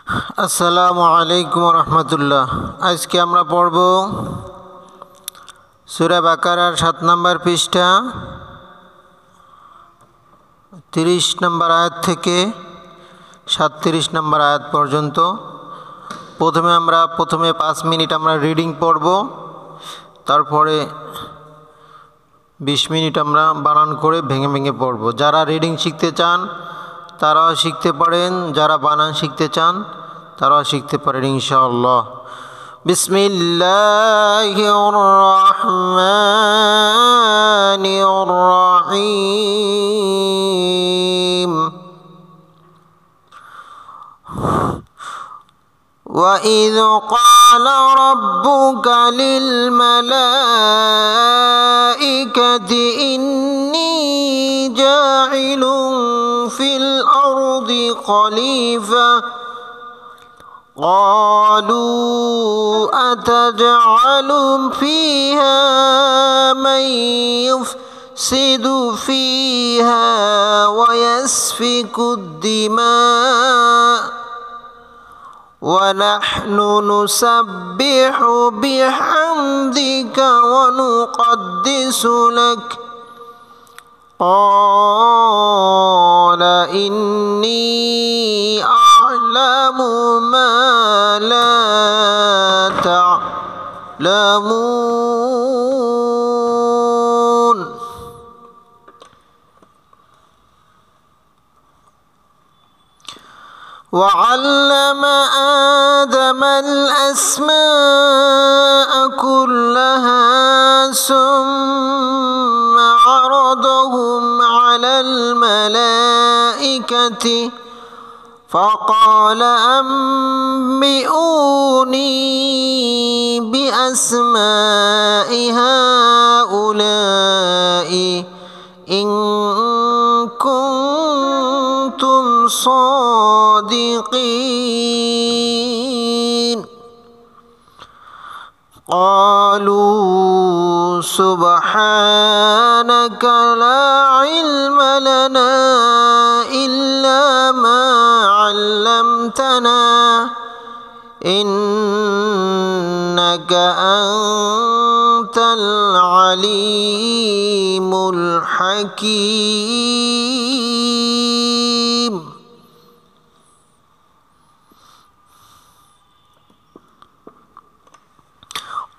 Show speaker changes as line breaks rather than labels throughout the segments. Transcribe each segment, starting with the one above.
আসসালামু আলাইকুম রহমতুল্লাহ। আজকে আমরা পড়ব সূরা বাকারার 7 নম্বর পৃষ্ঠা 30 নম্বর আয়াত থেকে 37 নম্বর আয়াত পর্যন্ত। প্রথমে 5 মিনিট আমরা রিডিং পড়ব, তারপরে 20 মিনিট আমরা বানান করে ভেঙে ভেঙে পড়ব। যারা রিডিং শিখতে চান তারাও শিখতে পারেন, যারা বানান শিখতে চান তারাও শিখতে পারেন ইনশাআল্লাহ। বিসমিল্লাহির রহমানির রহিম। وَإِذْ قَالَ رَبُّكَ لِلْمَلَائِكَةِ إِنِّي جَاعِلٌ فِي الْأَرْضِ خَلِيفَةً قَالُوا أَتَجْعَلُ فِيهَا مَن يُفْسِدُ فِيهَا وَيَسْفِكُ الدِّمَاءَ وَنَحْنُ نُسَبِّحُ بِحَمْدِكَ وَنُقَدِّسُ لَكَ قَالَ إِنِّي أَعْلَمُ مَا لَا تَعْلَمُونَ وَعَلَّمَ آدَمَ الْأَسْمَاءَ كُلَّهَا ثُمَّ عَرَضَهُمْ عَلَى الْمَلَائِكَةِ فَقَالَ أَنبِئُونِي بِأَسْمَاءِ هَؤُلَاءِ إِن كُنتُمْ صَادِقِينَ قَالُوا سُبْحَانَكَ لَا عِلْمَ لَنَا إِلَّا مَا عَلَّمْتَنَا إِنَّكَ أَنْتَ الْعَلِيمُ الْحَكِيمُ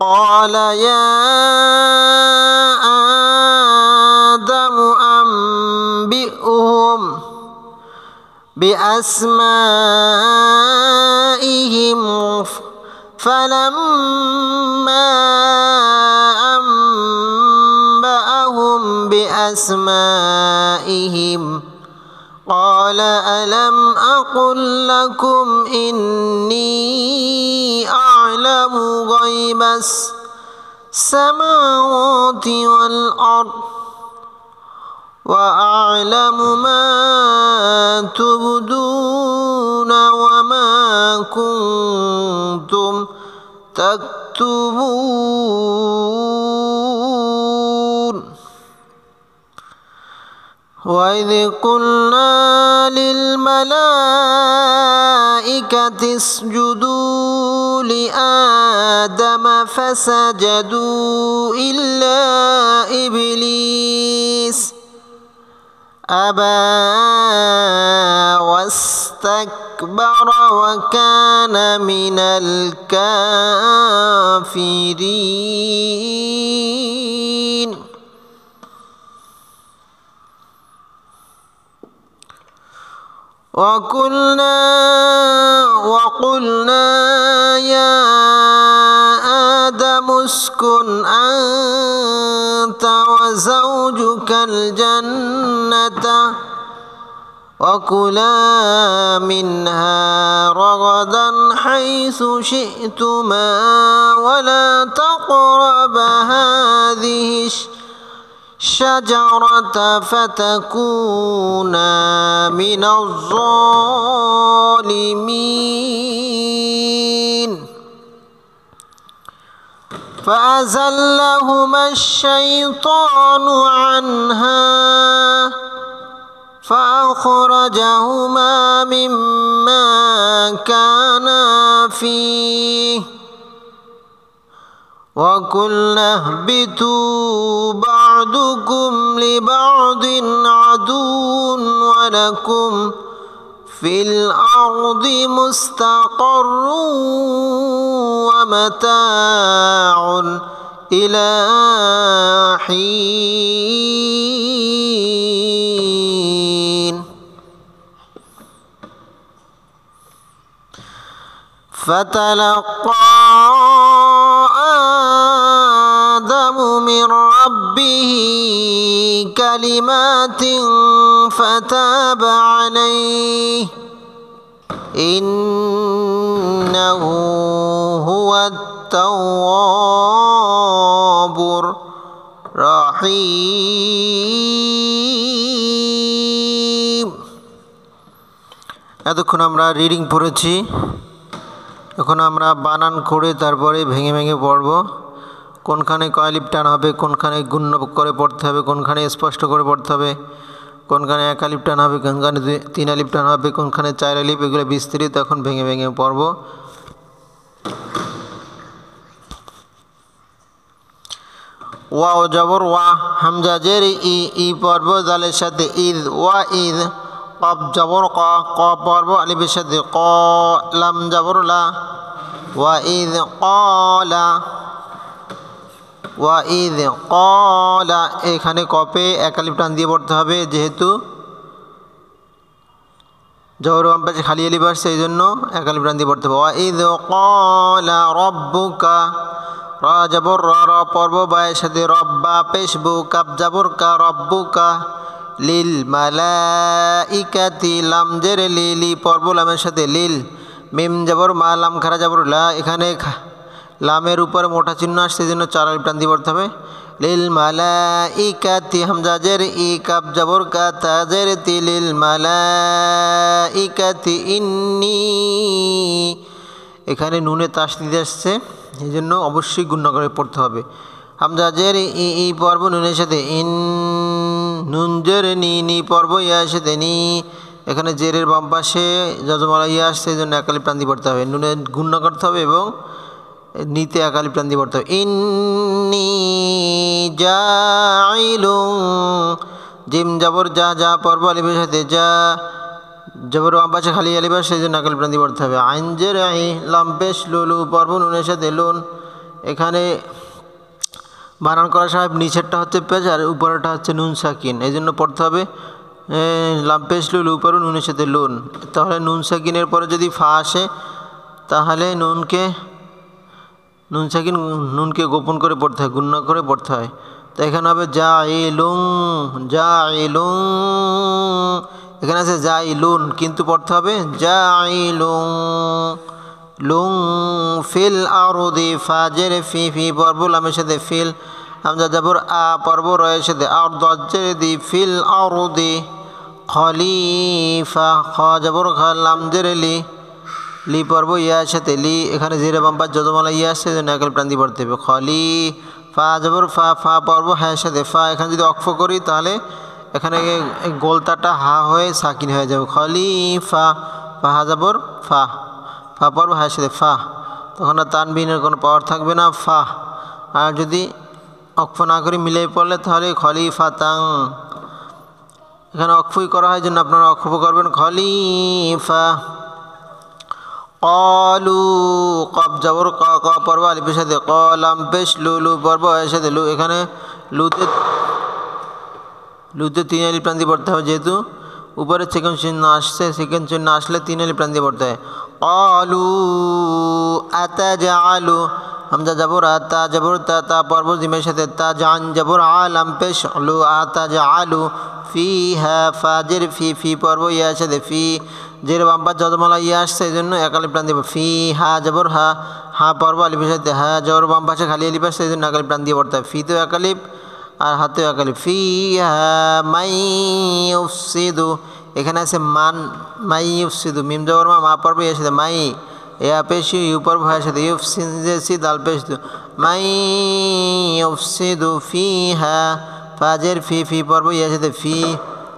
قال يا آدم أنبئهم بأسمائهم فلما أنبأهم بأسمائهم قال ألم أقل لكم إني أعلم غيب السماوات والأرض وأعلم ما تبدون وما كنتم تكتبون وإذ قلنا للملائكة اسجدوا لآدم فسجدوا إلا إبليس أبى واستكبر وكان من الكافرين وقلنا يا آدم اسكن أنت وزوجك الجنة وكلا منها رغدا حيث شئتما ولا تقربا هذه الشجرة فتكونا من الظالمين فأزلهما الشيطان عنها فأخرجهما مما سكنا فيه وقلنا اهبطوا بعضكم لبعض عدو ولكم في الأرض مستقر ومتاع إلى حين فتلقى آدم من ربه كلمات فتاب عليه إنه هو التواب الرحيم। এতক্ষণ আমরা রিডিং পড়েছি, এখন আমরা বানান করে তারপরে ভেঙে ভেঙে পড়ব। কোনখানে কয় আলিফ টান হবে, কোনখানে গুণ্য করে পড়তে হবে, কোনখানে স্পষ্ট করে পড়তে হবে, কোনখানে এক আলিফ টান হবে, কোনখানে তিন আলিফ টান হবে, কোনখানে চার আলিফ, এগুলো বিস্তারিত এখন ভেঙে ভেঙে পড়ব। ওয়া জবর ওয়া, হামজা জের ই, ই পড়ব জালের সাথে ঈদ, ওয়া ঈদ। কফ জবর ক, ক পড়ব আলিফের সাথে ক, লাম জবর লা, ওয়া ঈদ ক্বালা, ওয়া ঈদ ক্বালা। এখানে কপে এক আলিফ টান দিয়ে পড়তে হবে, যেহেতু জবর বাম পাশে খালি আলিফ আসছে, এই জন্য এক আলিফ টান দিয়ে পড়তে হবে। ওয়া ঈদ ক্বালা রব্বুকা, র জবর র, র পড়ব বায়ের সাথে রব্বা পেশ বু, কাপ জবর কা, রব্বুকা। লিল মালাইকাতি, লাম জের লি, লি পড়ব লামের সাথে লিল, মিম জবর মা, লাম খারা জবর লা। এখানে লামের উপরে মোটা চিহ্ন আসছে, এই জন্য চার আলিফ টান দিয়ে পড়তে হবে। লিল মালাইকাতি, হামজা জের ই, কাপ জবর কা, তা জের তি, লিল মালাইকাতি ইন্নী। এখানে নুনে তাসদিদ আসছে, এই জন্য অবশ্যই গুণ্য করে পড়তে হবে। হামজা জের ই, ই পর্ব নুনের সাথে ইন, নুন জের নি, নি পর্ব ইয়ার সাথে নি। এখানে জেরের বাম পাশে যজমালা ইয়া আসছে, এই জন্য এক আলিফ টান দিয়ে পড়তে হবে। নুনে গুণ্য করতে হবে এবং নিতে এক আলিফ টান দিয়ে পড়তে হবে। ইন্নী জাইলুন, জিম জবর যা, যা পর্ব আলিফের সাথে যা, জবর বাম পাশে খালি আলিফ আসছে, সেই জন্য এক আলিফ টান দিয়ে পড়তে হবে। আইন জের আই, লাম পেশ লু, লু পর্ব নুনের সাথে লুন। এখানে বানান করার সময় নিচেরটা হচ্ছে পেশ আর উপরেরটা হচ্ছে নুন সাকিন, এই জন্য পড়তে হবে লাম পেশ লু, লু পর্ব নুনের সাথে লুন। তাহলে নুন সাকিনের পরে যদি ফা আসে, তাহলে নুন সাকিন, নুনকে গোপন করে পড়তে হয়, গুণ্য করে পড়তে হয়। তো এখানে হবে জাইলুন, জাইলুন। এখানে আছে জাইলুন, কিন্তু পড়তে হবে জাইলুন। লুং ফিল আরদি, ফা জের ফি, ফি পর্ব লামের সাথে ফিল, হামজা জবর আ পর্ব রয়ের সাথে আর, দজ জের দি, ফিল আরদি। খলিফা, খ জবর খা, লাম জের লি, লি পর্ব ইয়ার সাথে লি। এখানে জেরে বাম পাশ যজমালা ইয়া আসছে, এই জন্য এক আলিফ টান দিয়ে পড়তে হবে। খলি, ফা জবর ফা, ফা পর্ব হ্যাঁ সাথে ফা। এখানে যদি অক্ফ করি, তাহলে এখানে গোলতাটা হা হয়ে সাকিন হয়ে যাবে। খলিফা, ফা জবর ফা, ফা পর্ব হ্যাঁ সাথে ফা, তখন আর তানবিনের কোনো পাওয়ার থাকবে না, ফা। আর যদি অক্ফ না করি মিলে পড়লে, তাহলে খলিফা তাং। এখানে অক্ফই করা হয়, জন্য আপনারা অক্ফ করবেন খলিফা। কলু, কফ জবর ক, ক পর্ব আলিফের সাথে ক, লাম পেশ লু, লু পর্ব এর সাথে লু। এখানে লুতে তিন আলিফ টান দিয়ে পড়তে হবে, যেহেতু উপরে সেকেন্ড চিহ্ন আসছে, সেকেন্ড চিহ্ন আসলে তিন আলিফ টান দিয়ে পড়তে হয়। কলু আতাজআলু, হামজা জবর আ, তা জবর তা, তা পর্ব জিমের সাথে তা, জান জবর আ, লাম পেশ লু, আতাজআলু ফিহা, ফা জের ফি, ফি পর্ব ইয়ার সাথে ফি, জের বাম পাশ যজমালা ইয়া আসছে, এই জন্য এক আলিফ টান দিব। ফি হা জবর হা, হা পর্ব আলিফের সাথে হা, জবর বাম পাশে খালি আলিফ আসছে, এই জন্য এক আলিফ টান দিয়ে পড়তে হয়। ফি তো এক আলিফ আর হাতেও এক আলিফ। ফিহা মাই ইউফসিদু, এখানে আছে মান, মাই ইউফসিদু, মিম জবর মা, মা পর্ব ইয়ার সাথে মাই, এয়া পেশ ইউ পর্ব হায়ের সাথে ইউফসিদ, দাল পেশ দু, মাই ইউফসিদু ফিহা, ফা জের ফি, ফি পর্ব ইয়ার সাথে ফি,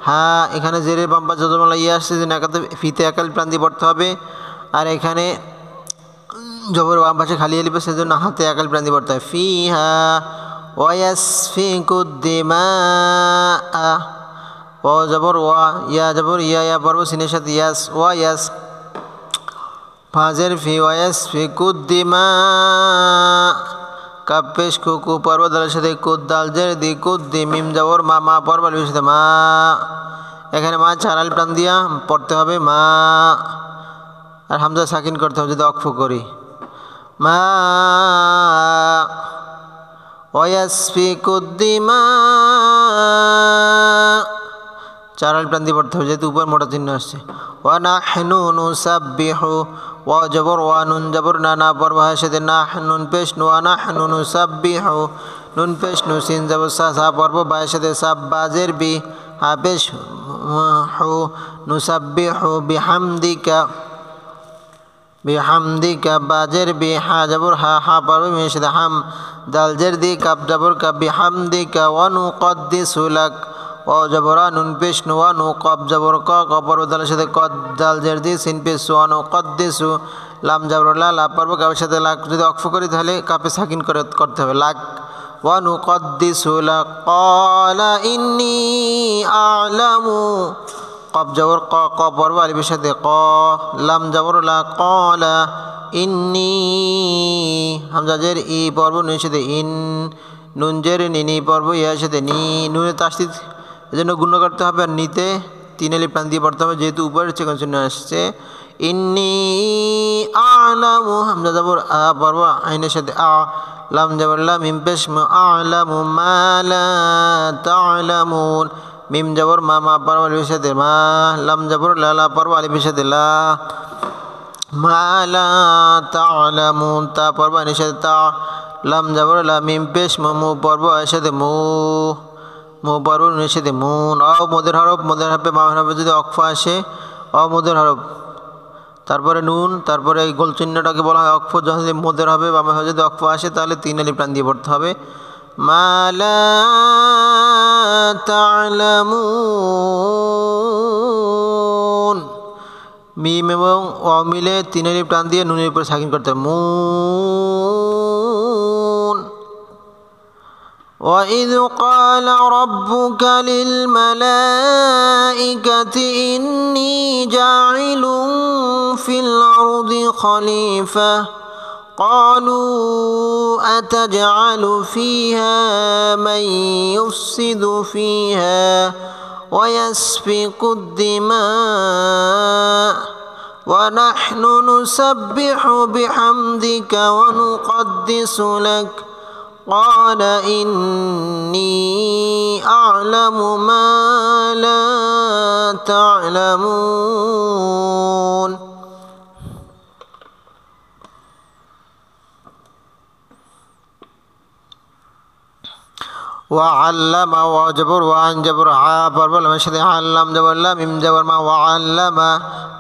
হা। এখানে জেরের বাম পাশ যজমালা ইয়া আসছে, যে ফিতে এক আলিফ টান দিয়ে পড়তে হবে। আর এখানে জবর বাম পাশে খালি আলিফ সেজন্য হাতে এক আলিফ টান দিয়ে পড়তে হয় ফিহা ওয়াসফিকুদ দিমা ও জবর ওয়া ইয়া জবর ইয়া পর্ব সিনের সাথে ইয়াস ওয়া ইয়াস ফাজের ফি ওয়াসফিকুদ দিমা কাপ পেশ কু পর্ব দালের সাথে কুদ দাল জের দি কুদ দি মিম জবর মা পর্ব আলিফের সাথে মা এখানে মা চার আলিফ টান দিয়া পড়তে হবে মা আর হামজা সাকিন করতে হবে যদি অক্ফ করি মা ওয়াসফিকুদ দিমা চার আলিফ টান দিয়ে পড়তে হবে যেহেতু উপর মোটা চিহ্ন আসছে ওয়া নাহনু নুসাব্বিহু ওয়া জবর ওয়া নুন জবর না পর্ব হয় সাথে নাহনুন পেশ নু ওয়া নাহনু নুসাব্বিহু নুন পেশ নু সিন জবর সা পর্ব বায়ের সাথে সাব্বাজের বি হা পেশ হু নুসাব্বিহু বিহামদিকা বাজের বি হা জবর হা পর্ব মিমের সাথে হাম দাল জের দি কাপ জবর কাপ বিহামদিকা ওয়া নুকদ্দিসু লাক ও জবরা নুন পেশ নোয়া নু কব জবর কবর দালের সাথে কদ দাল জের দি সিন পেশ সোয়ানো কদ্দিসু লাম জবর লা পর্ব কাপের সাথে লাক যদি অক্ফ করি তাহলে কাপে সাকিন করতে হবে লাক ওয়া নু কদ্দিসু লাক ক্বালা ইন্নী আ'লামু কব জবর ক পর্ব আলিফের সাথে ক লাম জবর লা ক্বালা ইন্নী হামজা জের ই পর্ব নুনের সাথে ইন নুন জের নি পর্ব ইয়ার সাথে নি নুনে তাসদিদ এজন্য গুণ করতে হবে আর নিতে তিন আলিফ টান দিয়ে পড়তে হবে যেহেতু উপরের চেকন চিহ্ন আসছে ইন্নী আ'লামু হামজা জবর আ পর্ব আইনের সাথে আ লাম জবর লা মিম পেশ আ'লামু মা লা তা'লামুন মিম জবর মা পর্ব আলিফের সাথে মা লাম জবর লা পর্ব আলিফের সাথে লা মা লা তা'লামুন তা পর্ব আইনের সাথে তা লাম জবর লা মিম পেশ মু পর্ব আইনের সাথে মু পর্ব নুনের সাথে মুন মদের হরফ মদের হরফে বামের হরফে যদি অক্ফ আসে মদের হরফ তারপরে নুন তারপরে এই গোল চিহ্নটাকে বলা হয় অক্ফ যখন যদি মদের হবে বামের হরফে যদি অক্ফ আসে তাহলে তিন আলিফ টান দিয়ে পড়তে হবে মা লা তা'লামুন মিম এবং অ মিলে তিন আলিফ টান দিয়ে নুনের উপরে সাকিন করতে হবে মুন وَإِذْ قَالَ رَبُّكَ لِلْمَلَائِكَةِ إِنِّي جَاعِلٌ فِي الْأَرْضِ خَلِيفَةً قَالُوا أَتَجْعَلُ فِيهَا مَن يُفْسِدُ فِيهَا وَيَسْفِكُ الدِّمَاءَ وَنَحْنُ نُسَبِّحُ بِحَمْدِكَ وَنُقَدِّسُ لَكَ قال إني أعلم ما لا تعلمون وعلم وجبر وعن جبر عابر المشهد علم جبر لا ميم جبر ما وعلم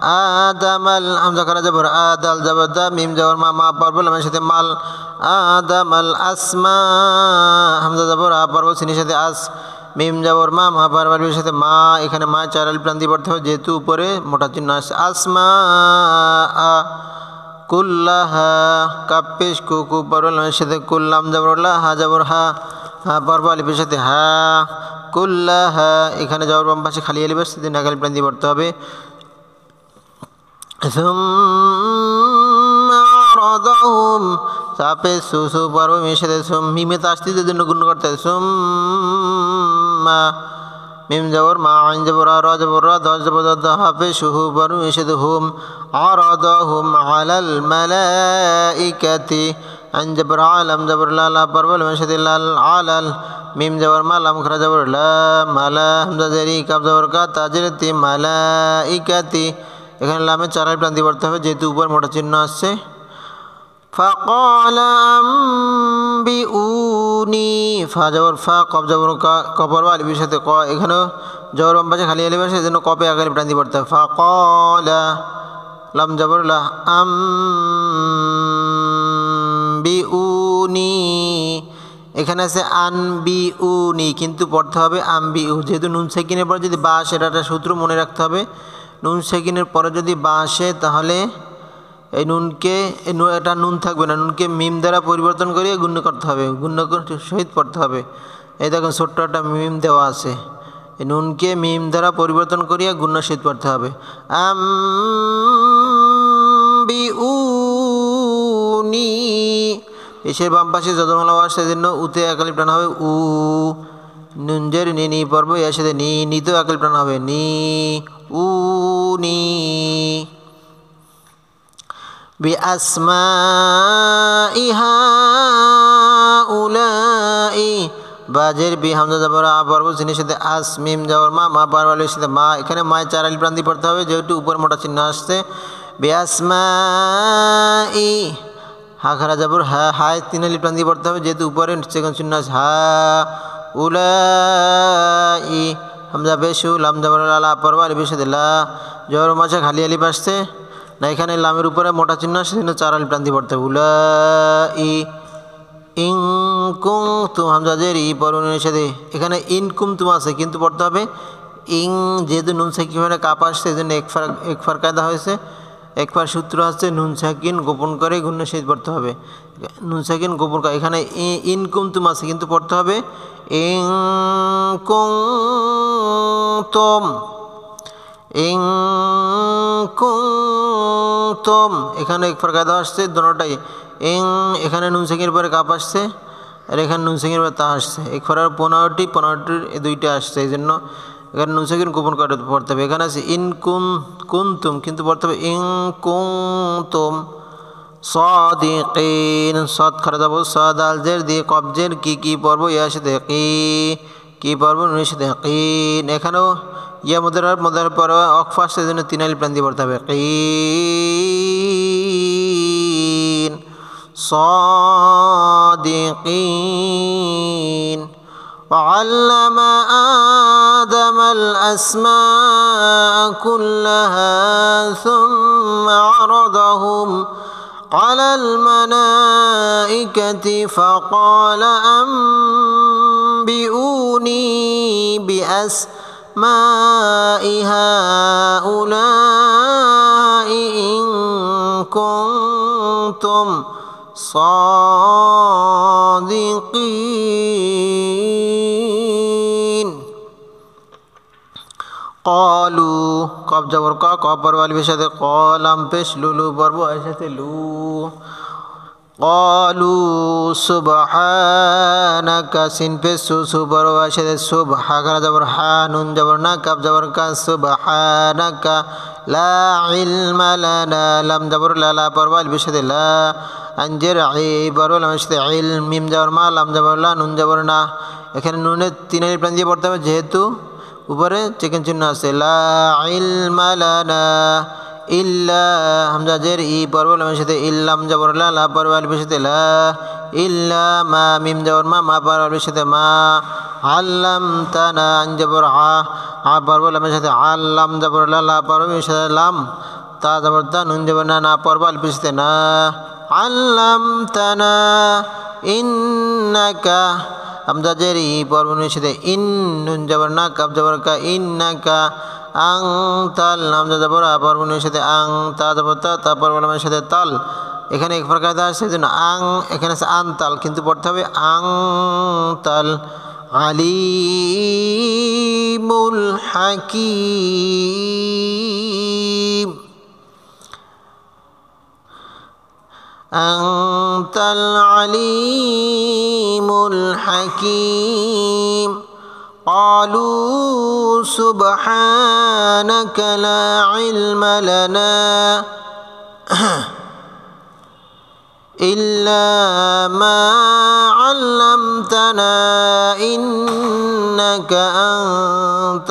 آدم الحمزة كرا جبر آدل جبر دا ميم جبر ما بربر المشهد مال آدم الأسماء حمزة جبر عابر সিনের সাথে আস মিম জবর মা পর্বের সাথে মা এখানে মা চার আলিফ টান দিয়ে পড়তে হবে যেহেতু উপরে মোটা চিহ্ন আছে আসমা কুল্লাহা কাপ পেশ কু পর্বের সাথে কুল্লাম জবর লা হা জবর হা পর্ব আলিফের সাথে হা কুল্লাহা এখানে জবর বাম পাশে খালি আলিফের সাথে নাক আলিফ টান দিয়ে পড়তে হবে সুম্মা চাপে সু পর্ব মিমের সাথে মিমে তাসদিদের জন্য গুণ করতে হবে সুম্মা মিম জবর মা আইন জবর র জবর র দ জবর দ হাফে শুহু পর্ব মিমের সাথে হুম আরাদাহুম আলাল মালাইকাতি আইন জবর আলাম জবর লা পর্ব মিমের সাথে লাল আলাল মিম জবর মা লাম খরা জবর লা মালা হামজা জেরি কাব জবর কা তাজরিতি মালাইকাতি এখানে লামে চার আলিফ টান দিয়ে পড়তে হবে যেহেতু উপর মোটা চিহ্ন আসছে فقال أنبئوني ফা জবর ফা কব জবর কবর আলিফের সাথে ক এখানেও জবর বাম পাশে খালি আলিফ আছে এজন্য কপে আগে আলিফ টান দিয়ে পড়তে হবে ফাকালা লাম জবর লা আনবিউনি এখানে আছে আনবিউনি কিন্তু পড়তে হবে আনবিউ যেহেতু নুন সাকিনের পরে যদি বা আসে এটা একটা সূত্র মনে রাখতে হবে নুন সাকিনের পরে যদি বা আসে তাহলে এই নুনকে এটা নুন থাকবে না, নুনকে মিম দ্বারা পরিবর্তন করিয়ে গুণ্য করতে হবে, গুণ্য সহিত পড়তে হবে। এই দেখুন ছোট্ট একটা মিম দেওয়া আছে, এই নুনকে মিম দ্বারা পরিবর্তন করিয়ে গুণ্য সহিত পড়তে হবে। বিউনি, পেশের বাম পাশে যজমালা আসছে জন্য উতে একালিপ টান হবে উ। নুনজের নি পর্ব এর সাথে নিতেও একালিপ টান হবে নি উ নি। বিআসমাই হাউলাই, বাজের বি হামজা জবর আ পর্ব চিহ্নের সাথে আস মিম জবর মা পারওয়ালের সাথে মা। এখানে মায় 4 আলিফ টান দিয়ে পড়তে হবে যেহেতু উপরে মোটা চিহ্ন আসছে। বিআসমাই, হা খারা জবর হায় 3 আলিফ টান দিয়ে পড়তে হবে যেহেতু উপরে সেকেন্ড চিহ্ন আছে। হা উলাই, হামজা বেশু লাম জবর লা পর্ব আলিফের সাথে লা, জবর মাঝে খালি আলিফ আসছে না, এখানে লামের উপরে মোটা চিহ্ন আসছে জন্য 4 আলিফ টান দিয়ে পড়তে হবে। উলাই ইং কুং তুম, হামজা জের ই পরনের সাথে এখানে ইনকুম তুম আছে কিন্তু পড়তে হবে ইং, যেহেতু নুন সাকিন মানে কাপ আসছে এই জন্য একফার কায়দা হয়েছে। একফার সূত্র হচ্ছে নুন সাকিন গোপন করে গুণ্য সহিত পড়তে হবে। নুন সাকিন গোপন করে, এখানে ইনকুম তুম আছে কিন্তু পড়তে হবে ইং কুং তোম, ইং কুং তোম। এখানে একফার কায়দা আসছে দোনোটাই। ইং এখানে নুন সাকিনের পরে কাপ আসছে আর এখানে নুন সাকিনের পরে তা আসছে। একফার 15টির দুইটা আসছে এই জন্য এখানে নুন সাকিন গোপন করে পড়তে হবে। এখানে আছে ইন কুন তুম কিন্তু পড়তে হবে ইং কুং তুম। সাদিকিন, সদ খারা যাব সদ আল জের দিয়ে কবজের কি পর্ব ইয়ার সাথে কি পর্ব নুনের সাথে কিন। এখানেও ইয়া মদের পর অকফা আসছে এই জন্য 3 আলিফ টান দিয়ে পড়তে হবে কিন। صادقين وعلم آدم الأسماء كلها ثم عرضهم على الملائكة فقال أنبئوني بأسماء هؤلاء إن كنتم صادقين। قالوا কব জবর ক পর্ব আলিফের সাথে কলাম পেশ লুলু পর্ব এর সাথে লু। قالوا سبحانك সিন পেশ সু পর্ব এর সাথে সুব, হা খারা জবর হা নুন জবর না কাব জবর কা সুবহানাকা লা ইলমা লানা, লাম জবর লা পর্ব আলিফের সাথে লা। আনজের আই পর্ব লামের সাথে ইল, মিম জবর মা লাম জবর লা নুন জবর না। এখানে নুনের 3 আলিফ টান দিয়ে পড়তে হবে যেহেতু উপরে চিকেন চিহ্ন আছে। লা ইলমা লানা ইল্লা, হামজা জের ই পর্ব লামের সাথে ইল্লাম জবর লা পর্ব আলিফের সাথে লা। ইল্লা মা মিম জবর মা পর্ব আলিফের সাথে মা। আল্লামতানা আন জবর আ পর্ব লামের সাথে আল্লাম জবর লা পর্ব আলিফের সাথে লাম। তা জবর তা নুন জবর না পর্ব আলিফের সাথে না। আল্লামতানা ইন্নাকা, হামজা জের ই পর্ব নুনের সাথে ইন, নুন জবর না কাব জবর কা ইন্নাকা। আং তাল, হামজা জবর আ পর্ব নুনের সাথে আং, তা জবর তা পর্ব লামের সাথে তাল। এখানে এক প্রকার কায়দা আছে জন্য আং, এখানে আছে আন তাল কিন্তু পড়তে হবে আং তাল। আলিমুল হাকিম, আনতাল আলিমুল হাকিম। قالوا سبحانك لا علم لنا إلا ما علمتنا إنك أنت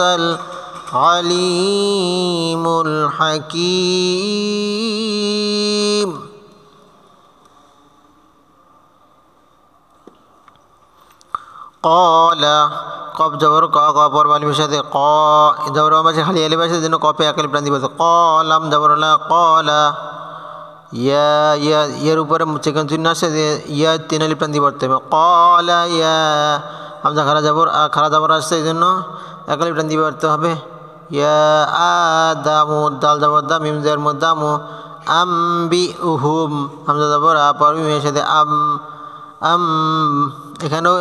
العليم الحكيم। قال কব জবর ক পর্ব আলিফের সাথে ক জবর মাঝে খালি আলিফ আছে জন্য কপে এক আলিফ টান দিয়ে বলছে কলাম জবর লা কলা। ইয়ার উপরে চিকন চিহ্ন আছে যে ইয়া 3 আলিফ টান দিয়ে পড়তে হবে কলা ইয়া। হামজা খারা জবর আসছে এই জন্য এক আলিফ টান দিয়ে পড়তে হবে ইয়া আদামু, দাল জবর দা মিম জের মুদামু। আম্বিউহুম হামজা জবর আ পর্ব মিমের সাথে এখানেও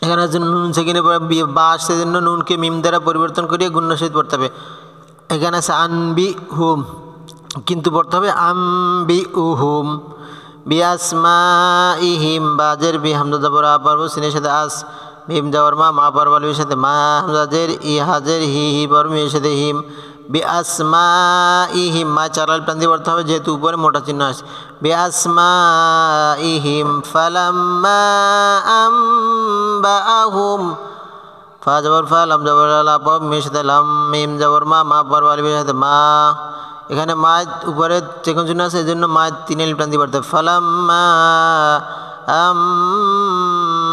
এখানে নুন সেকেন্ডের পরে বা আসছে জন্য নুনকে মিম দ্বারা পরিবর্তন করিয়ে গুণ্য সহিত পড়তে হবে। এখানে আছে আনবিহুম, কিন্তু পড়তে হবে আম্বিউহুম। বিআসমাইহিম বাজের বি হামজা জবর আ পর্ব সিনের সাথে আস মিম জবর মা পর্ব আলিফের সাথে মা হামজা জের ই হাজের হি পর্ব মিমের সাথে হিম। বিআসমাইহিম মা চারাল প্রাণ দিয়ে পড়তে হবে যেহেতু উপরে মোটা চিহ্ন আছে। বিআসমাইহিম ফালাম্মা আম্বাআহুম ফা জবর ফা লাম জবর লা পর্ব মিমের সাথে লাম মিম জবর মা পর্ব আলিফের সাথে মা। এখানে মা উপরে চেকন চিহ্ন আছে, এই জন্য মা তিন আলিফ টান দিয়ে পড়তে হবে। ফালাম্মা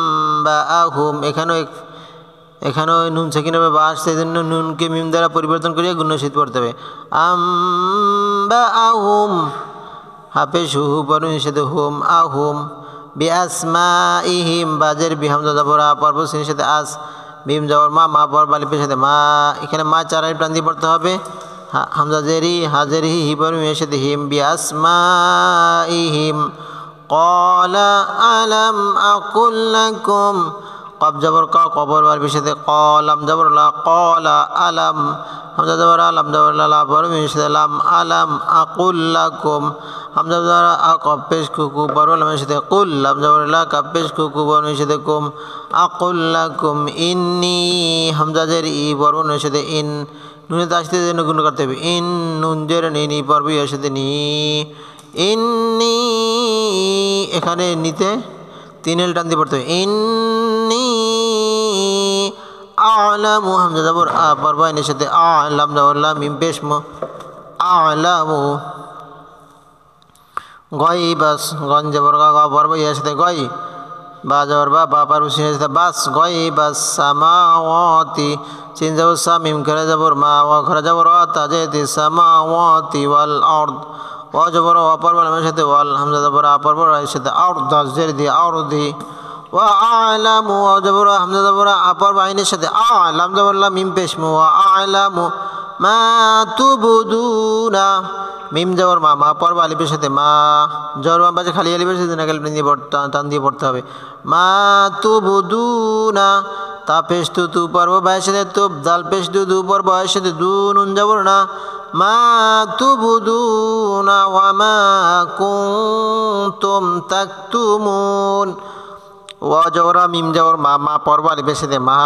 আম্বাআহুম এখানেও নুন সেকেন্ড হবে বা আসছে, এই জন্য নুনকে মিম দ্বারা পরিবর্তন করিয়ে গুণ্য সহিত পড়তে হবে। আম্বাআহুম হাফেজ হু পর্ব সাথে হুম আহুম। বিআসমাইহিম বাজের বি হামজা জবর আ পর্ব সিনের সাথে আস মিম জবর মা পর্ব আলিফের সাথে মা। এখানে মা চার আলিফ টান দিয়ে পড়তে হবে। হামজা জেরি হাজের হি পর্ব মিমের সাথে হিম। বিআসমাইহিম ক্বালা আলাম আকুল লাকুম কব জবর কা কবর আলিফের সাথে ক্বালাম জবর লা ক্বালা আলাম হামজা জবর আলাম জবর লা পর্ব মিমের সাথে লাম আলাম আকুল লাকুম হামজা জবর আ কব পেশ কুকু পর্ব লামের সাথে কুল লাম জবর লা কাব পেশ কুকু পর্ব মিমের সাথে কুম আকুল লাকুম ইন্নী হামজা জের ই পর্ব মিমের সাথে ইন নুনে আসতে জন্য গুণ করতে হবে। ইন নুন জের নি পর্ব এর সাথে নি ইন্নী এখানে নিতে তিন এল টান দিয়ে পড়তে হবে। ইন্নী আলামু হামজা জবর আ পর্ব আইনের সাথে আলাম জবর লা মিম পেশ মু আলামু গয়বাস গন জবর গা পর্ব এর সাথে গয় বা জবর বা পর্ব সিনের সাথে বাস গয়বাস সামাওয়াতি সিন জবর সা মিম খরা জবর মা ওয়া খরা জবর আ তাজেতি সামাওয়াতি ওয়াল আরদ ওয়া জবর ওয়া পর্ব লামের সাথে ওয়াল হামজা জবর আ পর্ব এর সাথে আরদ জের দি আরদি ওয়া আলামু ওয়া জবর হামজা জবর আ পর্ব আইনের সাথে আলাম জবর লা মিম পেশ মু ওয়া আলামু মা তুবদুনা মিম জবর মা পর্ব আলিফের সাথে মা জবর বাম পাশে খালি আলিফের সাথে নাকাল টান দিয়ে পড়তে হবে। মা তুবদুনা তা পেশ তু পর্ব বায়ের সাথে তুব দাল পেশ দু পর্ব বায়ের সাথে দু নুন জবর না মা তুবদুনা ওয়া মা কুনতুম তাকতুমুন ওয়া জবর মিম জবর মা পর্ব আলিফের সাথে মা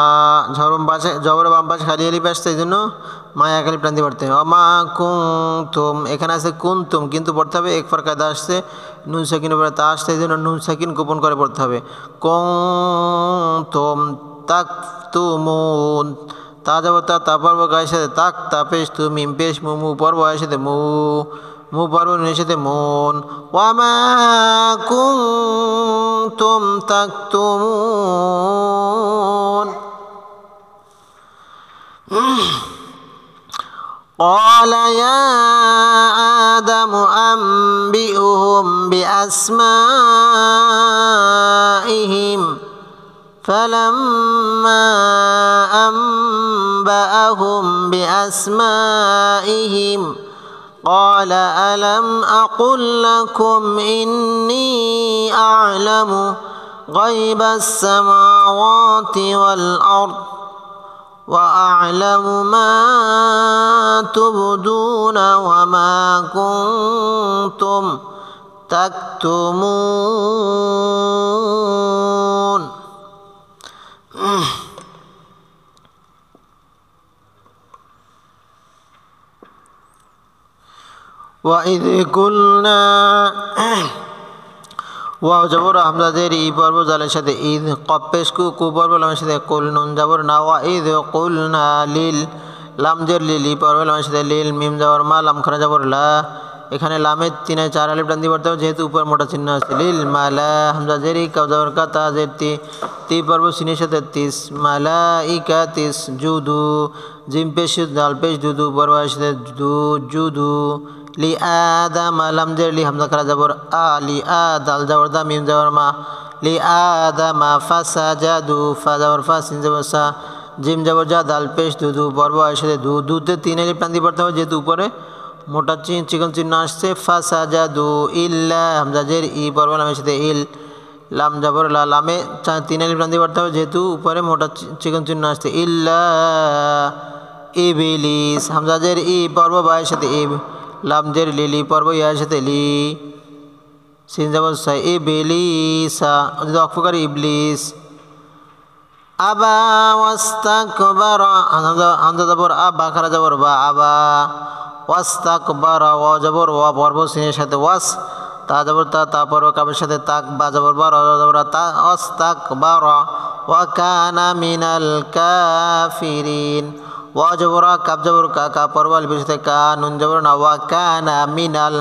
জবর বাম পাশে খালি আলিফ আসছে, এই জন্য মা এক আলিফ টান দিয়ে পড়তে হবে। মা কুনতুম এখানে আছে কুনতুম, কিন্তু পড়তে হবে এক ফারকাদা আসছে নুন সাকিনের উপরে তা আসছে, এই জন্য নুন সাকিন গোপন করে পড়তে হবে। কুনতুম তাকতুমুন তা জবর তা পর্ব গায়ের সাথে তাক তা পেশ তু মিম পেশ মু পর্ব গায়ের সাথে মু পর্ব নুনের সাথে মুন। ওয়া মা কুনতুম তাকতুমুন قال يا آدم أنبئهم بأسمائهم فلما أنبأهم بأسمائهم قال ألم أقل لكم إني أعلم غيب السماوات والأرض وأعلم ما تبدون وما كنتم تكتمون وإذ قلنا ওয়া জবর হামজা জের ই পর্ব জালের সাথে ঈদ কব পেশ কু পর্ব লামের সাথে কুল নুন জবর না ওয়া ঈদ কুলনা লিল লাম জের লিল ই পর্ব লামের সাথে লিল মিম জবর মা লাম খরা জবর লা এখানে লামের তিনে চার আলিফ টান দিয়ে পড়তে হবে যেহেতু উপর মোটা চিহ্ন আছে। লিল মালা হামজা জের ই কাব জবর কা তা জের তি পর্ব সিনের সাথে তিস মালাইকা তিস জুদু জিম পেশ দাল পেশ দুদু পর্ব সাথে জুদু লি আদম লাম জের লি হামজা খরা জবর আ লি আ দাল জবর দা মিম জবর মা লি আদম ফাসাজাদু ফা জবর ফা সিন জবর সা জিম জবর যা দাল পেশ দুদু পর্ব সাথে দুতে তিন আলিফ টান দিয়ে পড়তে হবে যেহেতু উপরে মোটা চিকন চিহ্ন আসছে ফাসাজাদু ইল্লা হামজা জের ই পড়ব লামের সাথে ইল লাম জবর লা লামে 3 আলিফ টান দিয়ে পড়তে হবে যেহেতু উপরে মোটা চিকন চিহ্ন আসছে ইল্লা ইবলিস হামজা জের ই পড়ব বায়ের সাথে ইব লাম জের লিলি পড়ব ইয়ার সাথে লি সিন জবর সা ইবলিসা যদি অক্ফ করে ইবলিস আবা ওয়াস্তাকবারা হামজা জবর আবা খারা জবর বা আবা ওয়াস্তাকবারা ওয়া জবর ওয়া পর্ব সিনের সাথে ওয়াস তা জবর তা পর্ব কাবের সাথে তাক বা জবর বা র জবর তা ওয়াস্তাকবারা ওয়া কানা মিনাল কাফিরিন ওয়া জবর কাব জবর কা পর্ব আলিফের সাথে কা নুন জবর না ওয়া কানা মিনাল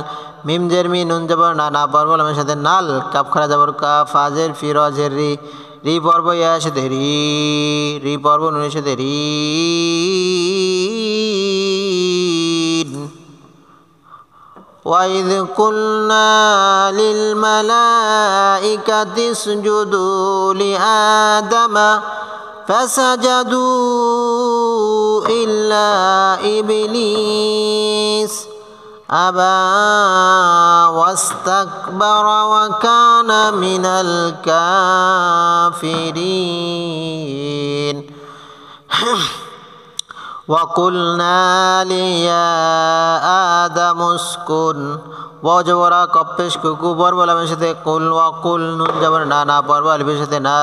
মিম জের মি নুন জবর না পর্ব আলিফের সাথে নাল কাব খারা জবর কা ফাজের ফি র জের রি রি পর্ব ইয়া সাথে রি পর্ব নুনের সাথে রি وَإِذْ قُلْنَا لِلْمَلَائِكَةِ اسْجُدُوا لِآدَمَ فَسَجَدُوا إِلَّا إِبْلِيسَ أَبَى وَاسْتَكْبَرَ وَكَانَ مِنَ الْكَافِرِينَ وَقُلْنَا لِيَا آدَمُ اسْكُنْ ওয়াজবরা কপেশ কুকু পর্ব লামের সাথে কুল ওয়াকুল নুন জবর না পর্ব আলিফের সাথে না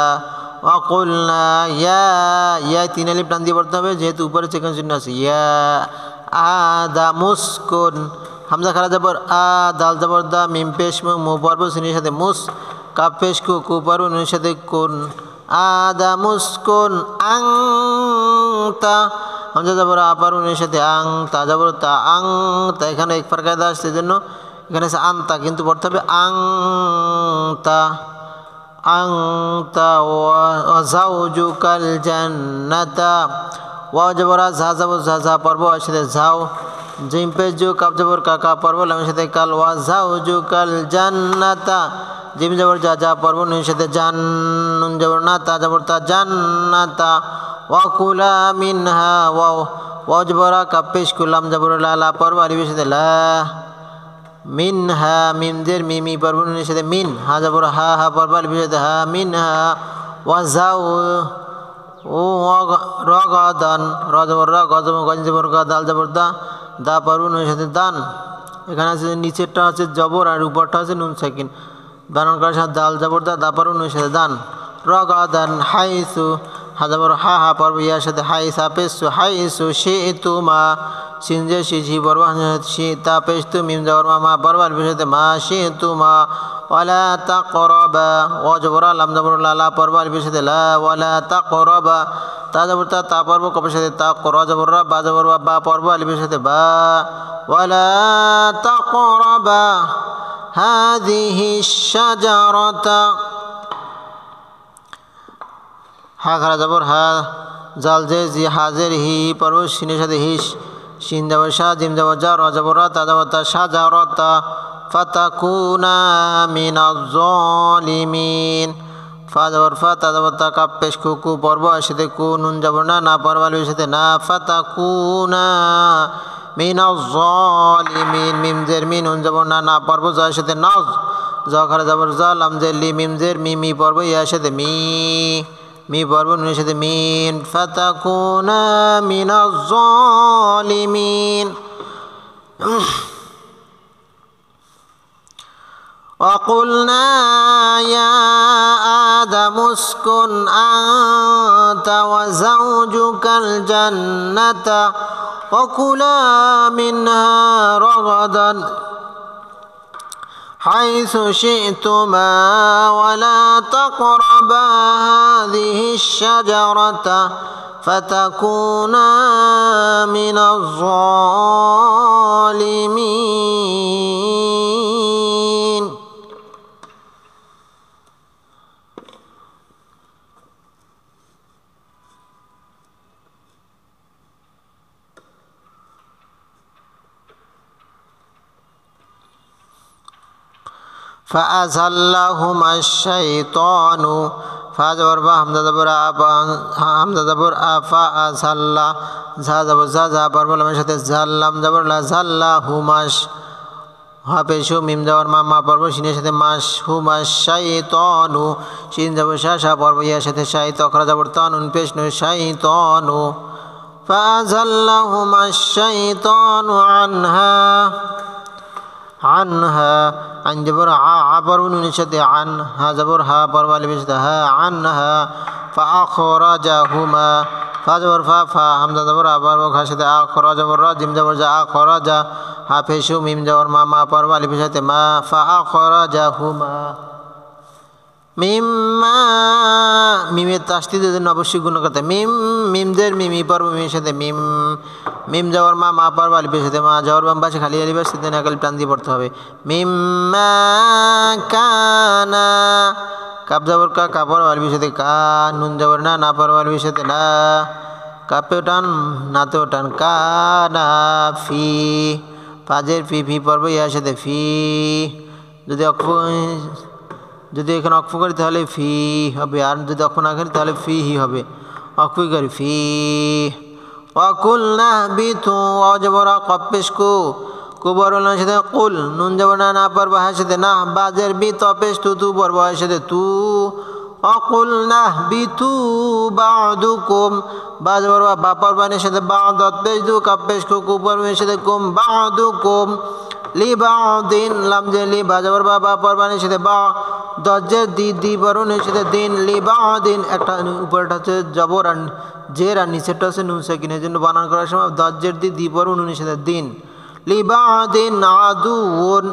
ওয়াকুলনা ইয়া 3 আলিফ টান দিয়ে পড়তে হবে যেহেতু উপরে চিকন চিহ্ন আছে ইয়া আদামুসকুন হামজা খারা জবর আ দাল জবর দা মিম পেশ মু পর্ব সিনের সাথে মুস কাপ পেশ কু পর্ব নুনের সাথে কুন আদামুসকুন আংতা হামজা জবর আপার নুনের সাথে আং তা জবর তা আং তা এখানে এক ফার কায়দা আসছে জন্য এখানে আছে আংতা কিন্তু পড়তে হবে আংতা আংতা ওয়া যাওজুকাল জান্নাতা ওয়া জবর যা জবর যা পর্ব আসলে যাও জিম পেশ জু কাব জবর কাকা পর্ব লামের সাথে কাল ওয়া যাওজুকাল জান্নাতা জিম জবর যা পর্ব নুনের সাথে জান নুন জবর না তা জবর তা জান্নাতা ওয়া কুলা মিনহা ওয়া জবর কাব পেশ কুলাম জবর লা পর্ব আলিফের সাথে লা মিনহা মিম জের মিমি পর্ব নুনের সাথে মিন হা জবর হা পর্ব আলিফের সাথে হা মিনহা ওয়া যাও ও রগাদান র জবর রা গজম গঞ্জ জবর গা দাল জবর দা পর্ব নুনের সাথে দান এখানে আছে নিচেরটা আছে জবর আর উপরটা আছে নুন সাকিন দান করার সাথে দাল জবর দা পর্ব নুনের সাথে দান রগাদান হাইসু হা জবর হা পর্ব ইয়ার সাথে হাইসা পেসু হাইসু শিতুমা সিনজে শিশি পর্ব তা পেস্তু মিম জবর মা পর্ব আলিফের সাথে মা শিতুমা ওয়ালা তাকরাবা ওয়া জবর লাম জবর লা পর্ব আলিফের সাথে লা ওয়ালা তাকরাবা তা জবর তা পর্ব কপের সাথে তা করা জবর বা জবর বা পর্ব আলিফের সাথে বা ওয়ালা তাকরাবা হাযিহি শাজারাতা হা খারা জবর হা জাল জে জি হাজের হি পর্ব সিনের সাথে হিস শিন জবর শাহ জিম জবর যা র জবর তা জবর তা শাজারাতা ফাতাকুনা মিনাজ জালিমিন ফা জবর ফা তা জবর তা কাপ পেশ কু পর্ব সাথে কু নুন জবর না পর্ব আলিফের সাথে না ফাতাকুনা মিনাজ জালিমিন মিম জের মি নুন জবর না পর্ব যার সাথে নাজ যা খারা জবর যা লাম জের লি মিম জের মি পর্ব ইয়ার সাথে মি পর্ব নুনের সাথে মিন ফাতাকুনা মিনাজ জালিমিন وقلنا يا آدم اسكن أنت وزوجك الجنة وكلا منها رغدا حيث شئتما ولا تقربا هذه الشجرة فتكونا من الظالمين فأزلهما الشيطان ফা জবর ফা হামজা জবর হামজা জবর ফা জাল্লা ঝা জবর ঝা পর্ব লামের সাথে জাল্লাম জবর লা জাল্লা হুমাস হা পেশ মিম জবর মা পর্ব শিনের সাথে মাস হুমাস শাইতানু শিন জবর শা পর্ব ইয়ার সাথে শাইত অখরা জবর তানুন পেশ নু শাইতানু فأزلهما الشيطان عنها عن جبر عبر نشد عنها جبر ها بروا لبشتها عنها فأخرجهما فجبر فا همزة جبر عبر وخشد أخرج جبر جيم جبر جاء أخرج ها فيشو ميم جبر ما بروا لبشته ما فأخرجهما মিম্মা মিমের তাসদিদের জন্য অবশ্যই গুণ করতে মিমদের মিমি পর্ব মিমের সাথে মিম যাওয়ার মা পর্ব আলিফের সাথে মা যাওয়ার বাম পাশে খালি আলিফের সাথে নাকাল টান দিয়ে পড়তে হবে মিম্মা কানা কাপ যাওয়ার কা পর্ব আলিফের সাথে কা নুন যাওয়ার না পর্ব আলিফের সাথে না কাপেও টান নাতেও টান কানা ফি ফাজের ফি পর্ব ইয়ার সাথে ফি যদি এখানে অক্ফ করি তাহলে ফি হবে আর যদি অক্ফ না করি তাহলে ফি হি হবে অক্ফই করি ফি ওয়াকুল না বিতু অজবরা কপেশ কুবর সাথে কুল নুন যাব না পর বাহার সাথে না বাজের বি তপেশ তু পর বাহার সাথে তু অকুল না বিতু বাদুকুম বাজবর বা পর বানের সাথে বাদত পেশ দু কপেশ কুবর সাথে কুম বাদুকুম লিবাউদ্দিন লামজে লি বাজাবর বাবা পরবানের সাথে বা দজ্জের দি বরুণের সাথে দিন লিবাউদ্দিন একটা উপরটা হচ্ছে জবর আর জের আর নিচেরটা হচ্ছে নুন সাকিনের জন্য বানান করার সময় দজ্জের দি বরুণের সাথে দিন লিবাউদ্দিন আদুউন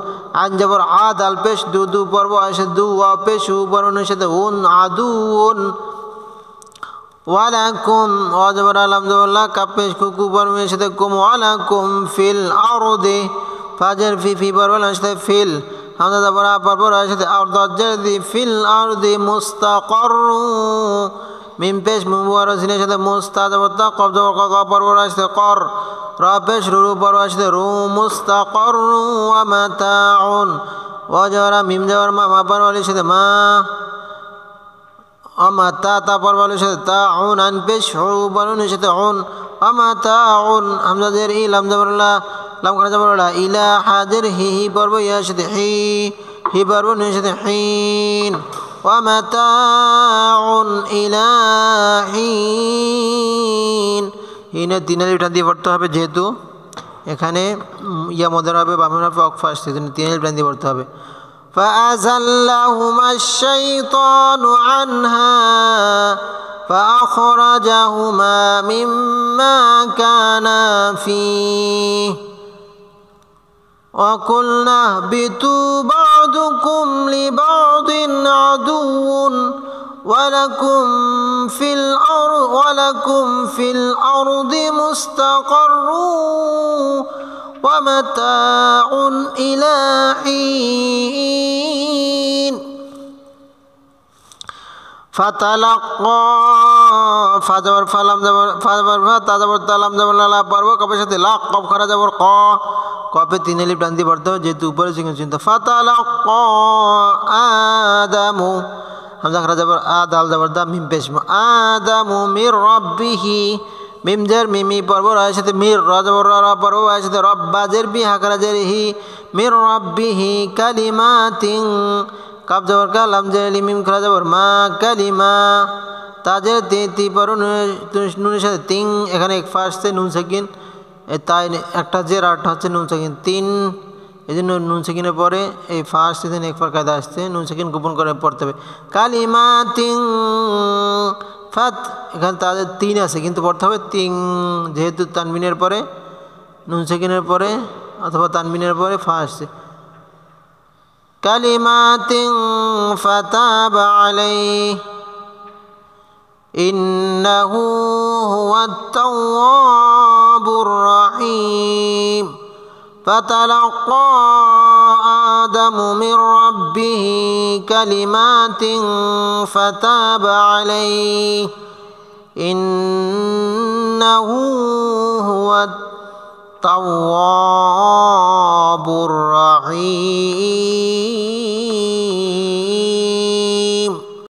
আন জবর আদ আল পেশ দু পর্ব আসে দু পেশ বরুণের সাথে উন আদুউন ওয়ালাকুম অজবর আলহামদুলিল্লাহ কাপেশ কুকু বরুণের সাথে কুম ওয়ালাকুম ফিল আরদে ফাজের ফি পর্ব সাথে ফিল হামজা যাবর পর্ব সাথে আর দজ্জের দি ফিল আরদি মুস্তাকরু মিম পেশ মুবর সিনের সাথে মুস্তা যাবর তা কব যাবর ক পর্ব সাথে কর রা পেশ রু পর্ব সাথে রু মুস্তাকরু ওয়া মাতাউন ওয়াজরা মিম যাবর মা পর্ব সাথে মা আমাতা তা পর্ব সাথে তাউন আন পেশ হু বরুনের সাথে উন আমাতাউন হামজা জের ই লাম যাবর লা লাম করা যাবে ইলা হাজের হি পর্ব ইয়ার সাথে হি পর্ব নুনের সাথে হিন ওয়া মাতাউন ইলা হিন হিনের তিনের লিপটা দিয়ে পড়তে হবে যেহেতু এখানে ইয়া মদার হবে বামের হবে অকফা আসছে তিনের লিপটা দিয়ে পড়তে হবে فأزلهما الشيطان عنها فأخرجهما مما كانا فيه وقلنا اهبطوا بعضكم لبعض عدو ولكم في الأرض مستقر ومتاع إلى حين فتلقى فجبر فلم جبر فجبر فتجبر تلم جبر لا পর্ব কপের সাথে লা কফ করা যাবর ক কপে তিন লিপ টান দিয়ে পড়তে হবে যেহেতু উপরে চিন্তা ফাতালাক্কা আদামু হামজা করা যাবর আদাল যাবর দা মিম পেশ আদামু মির রাব্বিহি মিম জের মিমি পর্ব এর সাথে মির রা যাবর রা পর্ব এর সাথে রব্বা জের বি হা করা জের হি মির রাব্বিহি কালিমাতিন কাব যাবর কা লাম জের মিম করা যাবর মা কালিমা তাজের তি পর্ব নুনের সাথে তিন এখানে এক ফার্স্টে নুন সাকিন তাই একটা জের আটটা হচ্ছে নুন সাকিন তিন এই জন্য নুন সাকিনের পরে এই ফার্স্ট দিন একবার কায়দা আসছে নুন সাকিন গোপন করে পড়তে হবে কালিমা তিন ফাত এখানে তাদের তিন আছে কিন্তু পড়তে হবে তিন যেহেতু তানবিনের পরে নুন সাকিনের পরে অথবা তানবিনের পরে ফা আসছে কালিমা তিন ফাতাবা আলাইহি ইন্নাহু হুয়াত তাওয়াবুর রহিম فتلقى آدم من ربه كلمات فتاب عليه إنه هو التواب الرحيم